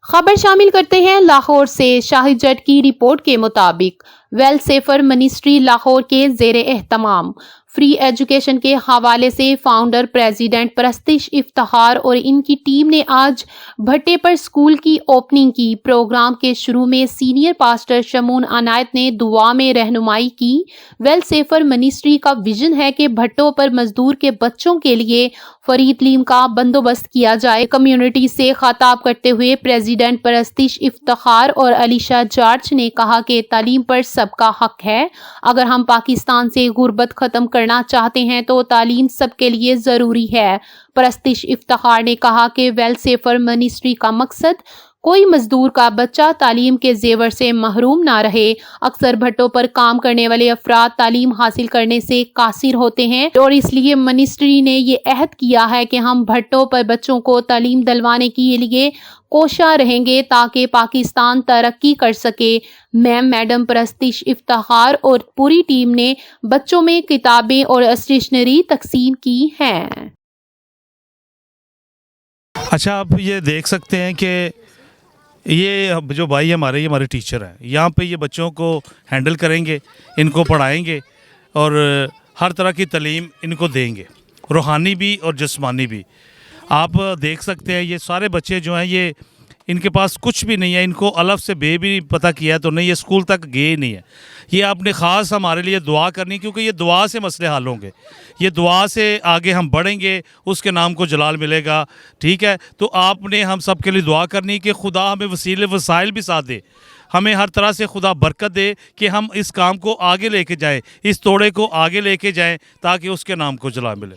خبر شامل کرتے ہیں لاہور سے۔ شاہد جٹ کی رپورٹ کے مطابق ویل سیفر منسٹری لاہور کے زیر اہتمام فری ایجوکیشن کے حوالے سے فاؤنڈر پریزیڈنٹ پرستش افتخار اور ان کی ٹیم نے آج بھٹے پر اسکول کی اوپننگ کی۔ پروگرام کے شروع میں سینئر پاسٹر شمون عنایت نے دعا میں رہنمائی کی۔ ویل سیفر منسٹری کا ویژن ہے کہ بھٹوں پر مزدور کے بچوں کے لیے فری تعلیم کا بندوبست کیا جائے۔ کمیونٹی سے خطاب کرتے ہوئے پریزیڈنٹ پرستش افتخار اور علیشا جارج نے کہا کہ تعلیم پر سب کا حق ہے۔ اگر ہم پاکستان سے غربت ختم کرنا چاہتے ہیں تو تعلیم سب کے لیے ضروری ہے۔ پرستش افتخار نے کہا کہ ویل سیفر منسٹری کا مقصد کوئی مزدور کا بچہ تعلیم کے زیور سے محروم نہ رہے۔ اکثر بھٹوں پر کام کرنے والے افراد تعلیم حاصل کرنے سے قاصر ہوتے ہیں اور اس لیے منسٹری نے یہ عہد کیا ہے کہ ہم بھٹوں پر بچوں کو تعلیم دلوانے کے لیے کوشاں رہیں گے تاکہ پاکستان ترقی کر سکے۔ میڈم پرستش افتخار اور پوری ٹیم نے بچوں میں کتابیں اور اسٹیشنری تقسیم کی ہیں۔ اچھا، آپ یہ دیکھ سکتے ہیں کہ یہ جو بھائی ہمارے ٹیچر ہیں، یہاں پہ یہ بچوں کو ہینڈل کریں گے، ان کو پڑھائیں گے اور ہر طرح کی تعلیم ان کو دیں گے، روحانی بھی اور جسمانی بھی۔ آپ دیکھ سکتے ہیں یہ سارے بچے جو ہیں یہ ان کے پاس کچھ بھی نہیں ہے، ان کو الف سے بے بھی پتہ کیا ہے تو نہیں، یہ اسکول تک گئے نہیں ہے۔ یہ آپ نے خاص ہمارے لیے دعا کرنی، کیونکہ یہ دعا سے مسئلے حل ہوں گے، یہ دعا سے آگے ہم بڑھیں گے، اس کے نام کو جلال ملے گا، ٹھیک ہے؟ تو آپ نے ہم سب کے لیے دعا کرنی کہ خدا ہمیں وسیلے وسائل بھی ساتھ دے، ہمیں ہر طرح سے خدا برکت دے کہ ہم اس کام کو آگے لے کے جائیں، اس توڑے کو آگے لے کے جائیں تاکہ اس کے نام کو جلال ملے۔